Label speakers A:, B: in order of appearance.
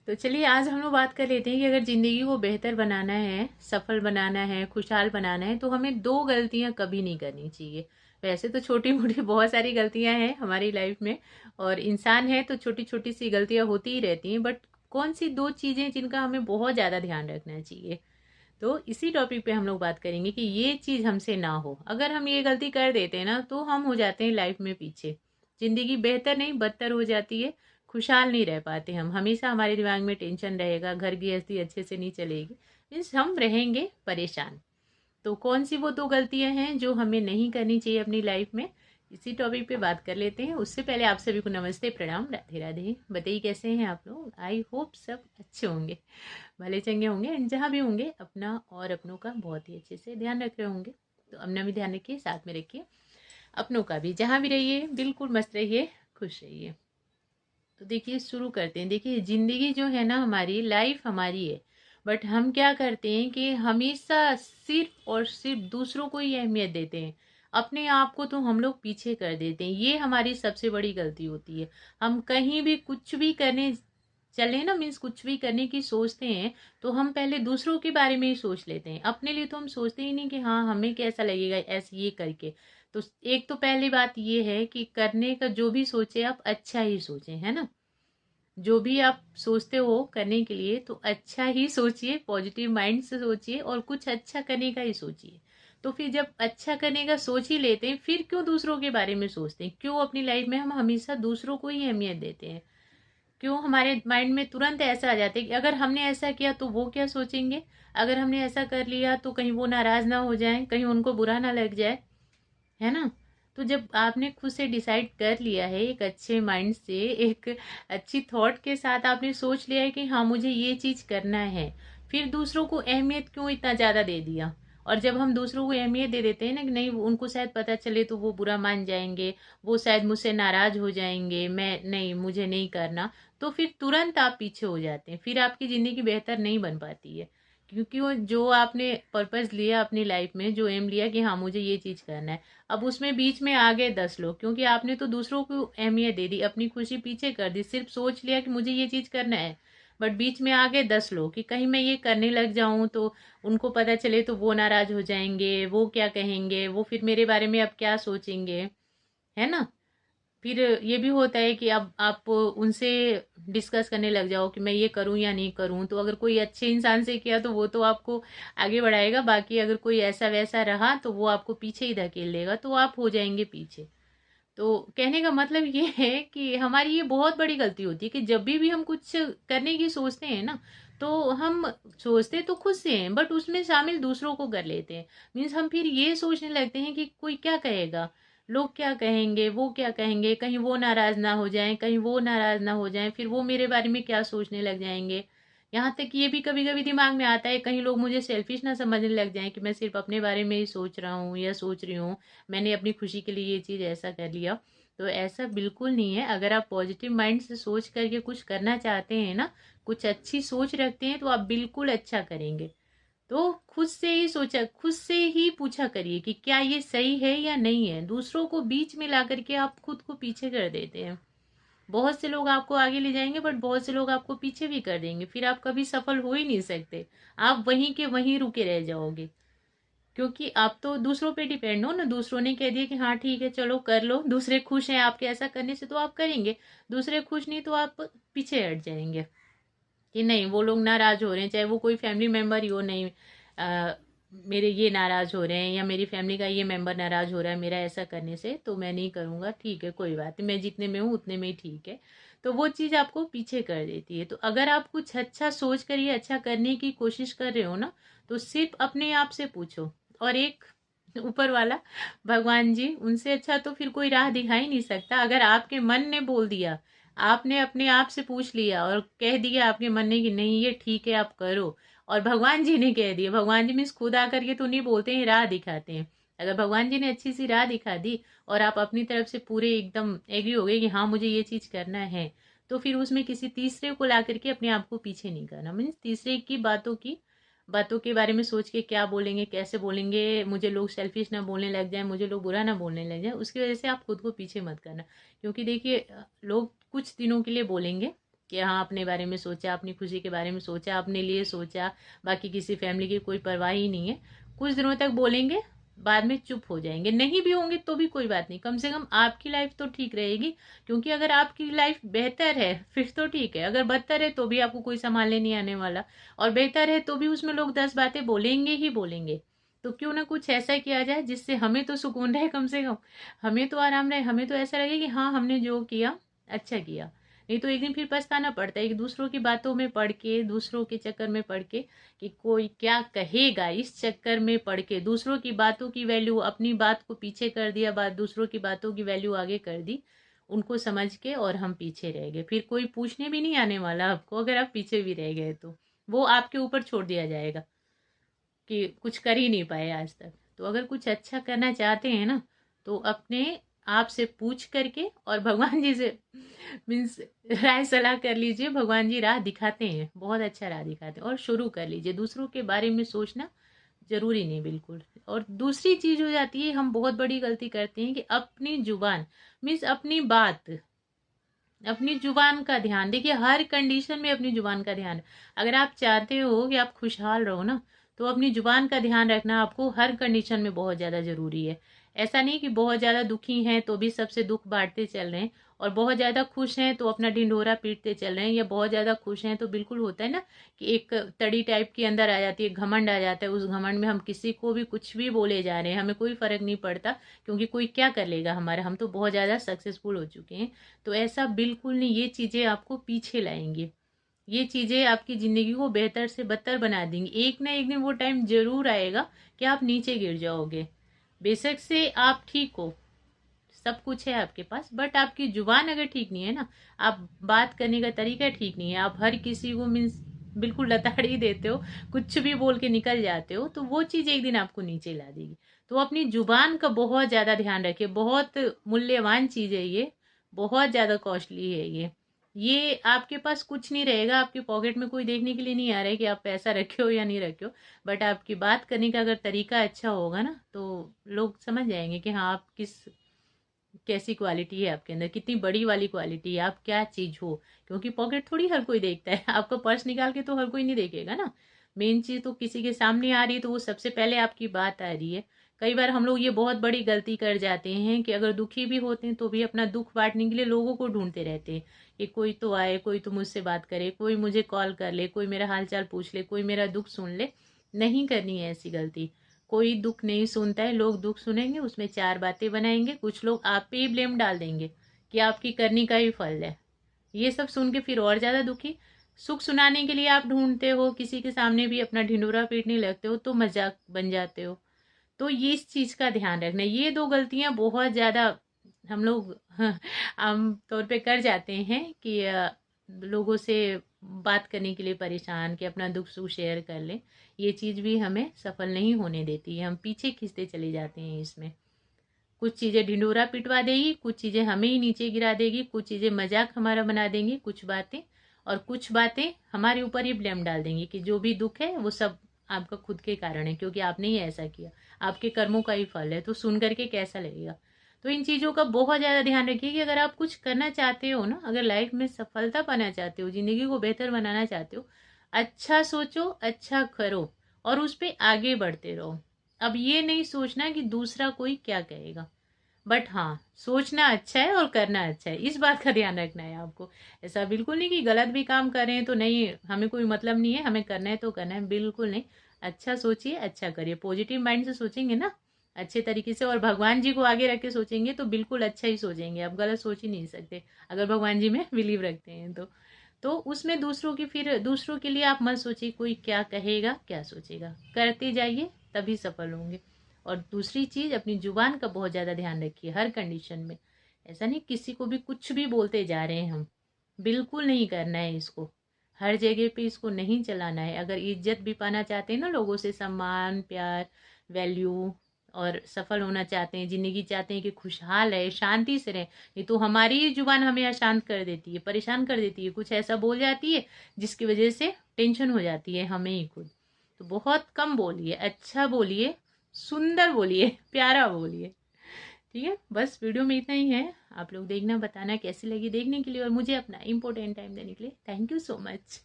A: तो चलिए आज हम लोग बात कर लेते हैं कि अगर ज़िंदगी को बेहतर बनाना है, सफल बनाना है, खुशहाल बनाना है, तो हमें 2 गलतियाँ कभी नहीं करनी चाहिए। वैसे तो छोटी-मोटी बहुत सारी गलतियाँ हैं हमारी लाइफ में और इंसान है तो छोटी-छोटी सी गलतियाँ होती ही रहती हैं, बट कौन-सी 2 चीज़ें जिनका हमें बहुत ज़्यादा ध्यान रखना चाहिए। तो इसी टॉपिक पे हम लोग बात करेंगे कि ये चीज़ हमसे ना हो। अगर हम ये गलती कर देते हैं ना, तो हम हो जाते हैं लाइफ में पीछे। ज़िंदगी बेहतर नहीं बदतर हो जाती है, खुशहाल नहीं रह पाते हम। हमेशा हमारे दिमाग में टेंशन रहेगा, घर गृहस्थी अच्छे से नहीं चलेगी, मीन्स हम रहेंगे परेशान। तो कौन सी वो 2 गलतियाँ हैं जो हमें नहीं करनी चाहिए अपनी लाइफ में, इसी टॉपिक पे बात कर लेते हैं। उससे पहले आप सभी को नमस्ते, प्रणाम, राधे राधे। बताइए कैसे हैं आप लोग? आई होप सब अच्छे होंगे, भले चंगे होंगे एंड जहाँ भी होंगे अपना और अपनों का बहुत ही अच्छे से ध्यान रख रहे होंगे। तो अपना भी ध्यान रखिए, साथ में रखिए अपनों का भी। जहाँ भी रहिए बिल्कुल मस्त रहिए, खुश रहिए। तो देखिए शुरू करते हैं। देखिए ज़िंदगी जो है ना, हमारी लाइफ हमारी है, बट हम क्या करते हैं कि हमेशा सिर्फ और सिर्फ दूसरों को ही अहमियत देते हैं, अपने आप को तो हम लोग पीछे कर देते हैं। ये हमारी सबसे बड़ी गलती होती है। हम कहीं भी कुछ भी करने चले ना, मीन्स कुछ भी करने की सोचते हैं, तो हम पहले दूसरों के बारे में ही सोच लेते हैं। अपने लिए तो हम सोचते ही नहीं कि हाँ हमें कैसा लगेगा ऐसे ये करके। तो एक तो पहली बात ये है कि करने का जो भी सोचे आप अच्छा ही सोचें, है ना। जो भी आप सोचते हो करने के लिए तो अच्छा ही सोचिए, पॉजिटिव माइंड से सोचिए और कुछ अच्छा करने का ही सोचिए। तो फिर जब अच्छा करने का सोच ही लेते हैं, फिर क्यों दूसरों के बारे में सोचते हैं? क्यों अपनी लाइफ में हम हमेशा दूसरों को ही अहमियत देते हैं? क्यों हमारे माइंड में तुरंत ऐसा आ जाता है कि अगर हमने ऐसा किया तो वो क्या सोचेंगे, अगर हमने ऐसा कर लिया तो कहीं वो नाराज ना हो जाए, कहीं उनको बुरा ना लग जाए, है ना। तो जब आपने खुद से डिसाइड कर लिया है, एक अच्छे माइंड से, एक अच्छी थॉट के साथ आपने सोच लिया है कि हाँ मुझे ये चीज करना है, फिर दूसरों को अहमियत क्यों इतना ज्यादा दे दिया? और जब हम दूसरों को अहमियत दे देते हैं ना कि नहीं उनको शायद पता चले तो वो बुरा मान जाएंगे, वो शायद मुझसे नाराज हो जाएंगे, मैं नहीं, मुझे नहीं करना, तो फिर तुरंत आप पीछे हो जाते हैं, फिर आपकी जिंदगी बेहतर नहीं बन पाती है। क्योंकि वो जो आपने पर्पस लिया अपनी लाइफ में, जो एम लिया कि हाँ मुझे ये चीज करना है, अब उसमें बीच में आ गए 10 लोग, क्योंकि आपने तो दूसरों को अहमियत दे दी, अपनी खुशी पीछे कर दी, सिर्फ सोच लिया कि मुझे ये चीज करना है, बट बीच में आ गए 10 लोग कि कहीं मैं ये करने लग जाऊं तो उनको पता चले तो वो नाराज हो जाएंगे, वो क्या कहेंगे, वो फिर मेरे बारे में अब क्या सोचेंगे, है ना। फिर ये भी होता है कि अब आप उनसे डिस्कस करने लग जाओ कि मैं ये करूं या नहीं करूं, तो अगर कोई अच्छे इंसान से किया तो वो तो आपको आगे बढ़ाएगा, बाकी अगर कोई ऐसा वैसा रहा तो वो आपको पीछे ही धकेल देगा, तो आप हो जाएंगे पीछे। तो कहने का मतलब ये है कि हमारी ये बहुत बड़ी गलती होती है कि जब भी हम कुछ करने की सोचते हैं ना, तो हम सोचते तो खुद से हैं बट उसमें शामिल दूसरों को कर लेते हैं। मीन्स हम फिर ये सोचने लगते हैं कि कोई क्या कहेगा, लोग क्या कहेंगे, वो क्या कहेंगे, कहीं वो नाराज ना हो जाएं, कहीं वो नाराज ना हो जाएं, फिर वो मेरे बारे में क्या सोचने लग जाएंगे। यहाँ तक कि ये भी कभी कभी दिमाग में आता है, कहीं लोग मुझे सेल्फिश ना समझने लग जाएं कि मैं सिर्फ अपने बारे में ही सोच रहा हूँ या सोच रही हूँ, मैंने अपनी खुशी के लिए ये चीज़ ऐसा कर लिया। तो ऐसा बिल्कुल नहीं है। अगर आप पॉजिटिव माइंड से सोच करके कुछ करना चाहते हैं ना, कुछ अच्छी सोच रखते हैं, तो आप बिल्कुल अच्छा करेंगे। तो खुद से ही सोचा, खुद से ही पूछा करिए कि क्या ये सही है या नहीं है। दूसरों को बीच में ला करके आप खुद को पीछे कर देते हैं। बहुत से लोग आपको आगे ले जाएंगे बट बहुत से लोग आपको पीछे भी कर देंगे, फिर आप कभी सफल हो ही नहीं सकते। आप वहीं के वहीं रुके रह जाओगे, क्योंकि आप तो दूसरों पे डिपेंड हो ना। दूसरों ने कह दिया कि हाँ ठीक है चलो कर लो, दूसरे खुश हैं आपके ऐसा करने से तो आप करेंगे, दूसरे खुश नहीं तो आप पीछे हट जाएंगे कि नहीं वो लोग नाराज हो रहे हैं, चाहे वो कोई फैमिली मेम्बर ही हो, नहीं मेरे ये नाराज हो रहे हैं या मेरी फैमिली का ये मेंबर नाराज हो रहा है मेरा ऐसा करने से, तो मैं नहीं करूँगा, ठीक है कोई बात नहीं, मैं जितने में हूँ उतने में ही ठीक है। तो वो चीज़ आपको पीछे कर देती है। तो अगर आप कुछ अच्छा सोच कर ये अच्छा करने की कोशिश कर रहे हो ना, तो सिर्फ अपने आप से पूछो, और एक ऊपर वाला भगवान जी, उनसे अच्छा तो फिर कोई राह दिखा ही नहीं सकता। अगर आपके मन ने बोल दिया, आपने अपने आप से पूछ लिया और कह दिया आपके मन ने कि नहीं ये ठीक है आप करो, और भगवान जी ने कह दिया, भगवान जी मीन्स खुद आकर के तो नहीं बोलते हैं, राह दिखाते हैं। अगर भगवान जी ने अच्छी सी राह दिखा दी और आप अपनी तरफ से पूरे एकदम एग्री हो गए कि हाँ मुझे ये चीज करना है, तो फिर उसमें किसी तीसरे को ला करके अपने आप को पीछे नहीं करना। मीन्स तीसरे की बातों के बारे में सोच के क्या बोलेंगे, कैसे बोलेंगे, मुझे लोग सेल्फिश ना बोलने लग जाए, मुझे लोग बुरा ना बोलने लग जाए, उसकी वजह से आप खुद को पीछे मत करना। क्योंकि देखिए लोग कुछ दिनों के लिए बोलेंगे, कि हाँ अपने बारे में सोचा, अपनी खुशी के बारे में सोचा, अपने लिए सोचा, बाकी किसी फैमिली की कोई परवाह ही नहीं है। कुछ दिनों तक बोलेंगे, बाद में चुप हो जाएंगे, नहीं भी होंगे तो भी कोई बात नहीं, कम से कम आपकी लाइफ तो ठीक रहेगी। क्योंकि अगर आपकी लाइफ बेहतर है फिर तो ठीक है, अगर बदतर है तो भी आपको कोई संभालने नहीं आने वाला, और बेहतर है तो भी उसमें लोग 10 बातें बोलेंगे ही बोलेंगे। तो क्यों ना कुछ ऐसा किया जाए जिससे हमें तो सुकून रहे, कम से कम हमें तो आराम रहे, हमें तो ऐसा लगे कि हाँ हमने जो किया अच्छा किया। नहीं तो एक दिन फिर पछताना पड़ता है, एक दूसरों की बातों में पढ़ के, दूसरों के चक्कर में पढ़ के कि कोई क्या कहेगा, इस चक्कर में पढ़ के दूसरों की बातों की वैल्यू, अपनी बात को पीछे कर दिया, बात दूसरों की बातों की वैल्यू आगे कर दी उनको समझ के, और हम पीछे रह गए। फिर कोई पूछने भी नहीं आने वाला आपको, अगर आप पीछे भी रह गए तो वो आपके ऊपर छोड़ दिया जाएगा कि कुछ कर ही नहीं पाए आज तक। तो अगर कुछ अच्छा करना चाहते हैं ना, तो अपने आप से पूछ करके और भगवान जी से मीन्स राय सलाह कर लीजिए। भगवान जी राह दिखाते हैं, बहुत अच्छा राह दिखाते हैं, और शुरू कर लीजिए। दूसरों के बारे में सोचना जरूरी नहीं बिल्कुल। और दूसरी चीज हो जाती है, हम बहुत बड़ी गलती करते हैं कि अपनी जुबान मीन्स अपनी जुबान का ध्यान देखिए, हर कंडीशन में अपनी जुबान का ध्यान। अगर आप चाहते हो कि आप खुशहाल रहो ना, तो अपनी जुबान का ध्यान रखना आपको हर कंडीशन में बहुत ज़्यादा ज़रूरी है। ऐसा नहीं कि बहुत ज़्यादा दुखी हैं तो भी सबसे दुख बांटते चल रहे हैं, और बहुत ज़्यादा खुश हैं तो अपना ढिंढोरा पीटते चल रहे हैं, या बहुत ज़्यादा खुश हैं तो बिल्कुल होता है ना कि एक तड़ी टाइप के अंदर आ जाती है, घमंड आ जाता है, उस घमंड में हम किसी को भी कुछ भी बोले जा रहे हैं, हमें कोई फ़र्क नहीं पड़ता क्योंकि कोई क्या कर लेगा हमारा, हम तो बहुत ज़्यादा सक्सेसफुल हो चुके हैं। तो ऐसा बिल्कुल नहीं, ये चीज़ें आपको पीछे लाएंगी, ये चीज़ें आपकी ज़िंदगी को बेहतर से बदतर बना देंगी। एक ना एक दिन वो टाइम जरूर आएगा कि आप नीचे गिर जाओगे। बेशक से आप ठीक हो, सब कुछ है आपके पास, बट आपकी जुबान अगर ठीक नहीं है ना, आप बात करने का तरीका ठीक नहीं है, आप हर किसी को मीन्स बिल्कुल लताड़ ही देते हो, कुछ भी बोल के निकल जाते हो, तो वो चीज़ एक दिन आपको नीचे ला देगी। तो अपनी जुबान का बहुत ज़्यादा ध्यान रखिए, बहुत मूल्यवान चीज़ है ये, बहुत ज़्यादा कॉस्टली है ये आपके पास कुछ नहीं रहेगा, आपके पॉकेट में कोई देखने के लिए नहीं आ रहा है कि आप पैसा रखे हो या नहीं रखे हो, बट आपकी बात करने का अगर तरीका अच्छा होगा ना, तो लोग समझ जाएंगे कि हाँ आप कैसी क्वालिटी है आपके अंदर, कितनी बड़ी वाली क्वालिटी है, आप क्या चीज हो। क्योंकि पॉकेट थोड़ी हर कोई देखता है, आपका पर्स निकाल के तो हर कोई नहीं देखेगा ना। मेन चीज तो किसी के सामने आ रही है तो वो सबसे पहले आपकी बात आ रही है। कई बार हम लोग ये बहुत बड़ी गलती कर जाते हैं कि अगर दुखी भी होते हैं तो भी अपना दुख बांटने के लिए लोगों को ढूंढते रहते हैं कि कोई तो आए, कोई तो मुझसे बात करे, कोई मुझे कॉल कर ले, कोई मेरा हाल चाल पूछ ले, कोई मेरा दुख सुन ले। नहीं करनी है ऐसी गलती। कोई दुख नहीं सुनता है, लोग दुख सुनेंगे उसमें 4 बातें बनाएंगे, कुछ लोग आप पे ही ब्लेम डाल देंगे कि आपकी करनी का ही फल है। ये सब सुन के फिर और ज्यादा दुखी। सुख सुनाने के लिए आप ढूंढते हो, किसी के सामने भी अपना ढिंडोरा पीटने लगते हो तो मजाक बन जाते हो। तो ये इस चीज का ध्यान रखना, ये 2 गलतियां बहुत ज्यादा हम लोग आम तौर पे कर जाते हैं कि लोगों से बात करने के लिए परेशान, कि अपना दुख सुख शेयर कर ले। ये चीज भी हमें सफल नहीं होने देती है, हम पीछे खींचते चले जाते हैं इसमें। कुछ चीजें ढिंडोरा पिटवा देगी, कुछ चीजें हमें ही नीचे गिरा देगी, कुछ चीजें मजाक हमारा बना देंगी कुछ बातें, और कुछ बातें हमारे ऊपर ही ब्लेम डाल देंगी कि जो भी दुख है वो सब आपका खुद के कारण है, क्योंकि आपने ही ऐसा किया, आपके कर्मों का ही फल है। तो सुन करके कैसा लगेगा। तो इन चीजों का बहुत ज्यादा ध्यान रखिए कि अगर आप कुछ करना चाहते हो ना, अगर लाइफ में सफलता पाना चाहते हो, जिंदगी को बेहतर बनाना चाहते हो, अच्छा सोचो, अच्छा करो, और उस पर आगे बढ़ते रहो। अब ये नहीं सोचना कि दूसरा कोई क्या कहेगा, बट हाँ सोचना अच्छा है और करना अच्छा है, इस बात का ध्यान रखना है आपको। ऐसा बिल्कुल नहीं कि गलत भी काम कर रहे हैं तो नहीं, हमें कोई मतलब नहीं है, हमें करना है तो करना है, बिल्कुल नहीं। अच्छा सोचिए, अच्छा करिए, पॉजिटिव माइंड से सोचेंगे ना अच्छे तरीके से, और भगवान जी को आगे रख के सोचेंगे तो बिल्कुल अच्छा ही सोचेंगे, आप गलत सोच ही नहीं सकते अगर भगवान जी में बिलीव रखते हैं तो उसमें दूसरों की, फिर दूसरों के लिए आप मत सोचिए कोई क्या कहेगा क्या सोचेगा, करते जाइए तभी सफल होंगे। और दूसरी चीज, अपनी जुबान का बहुत ज्यादा ध्यान रखिए हर कंडीशन में। ऐसा नहीं किसी को भी कुछ भी बोलते जा रहे हैं हम, बिल्कुल नहीं करना है इसको। हर जगह पे इसको नहीं चलाना है। अगर इज्जत भी पाना चाहते हैं ना, लोगों से सम्मान प्यार वैल्यू, और सफल होना चाहते हैं, जिंदगी चाहते हैं कि खुशहाल रहे, शांति से रहे, ये तो हमारी ही जुबान हमें अशांत कर देती है, परेशान कर देती है, कुछ ऐसा बोल जाती है जिसकी वजह से टेंशन हो जाती है हमें ही खुद। तो बहुत कम बोलिए, अच्छा बोलिए, सुंदर बोलिए, प्यारा बोलिए। ठीक है, बस वीडियो में इतना ही है। आप लोग देखना, बताना कैसी लगी। देखने के लिए और मुझे अपना इम्पोर्टेंट टाइम देने के लिए थैंक यू सो मच।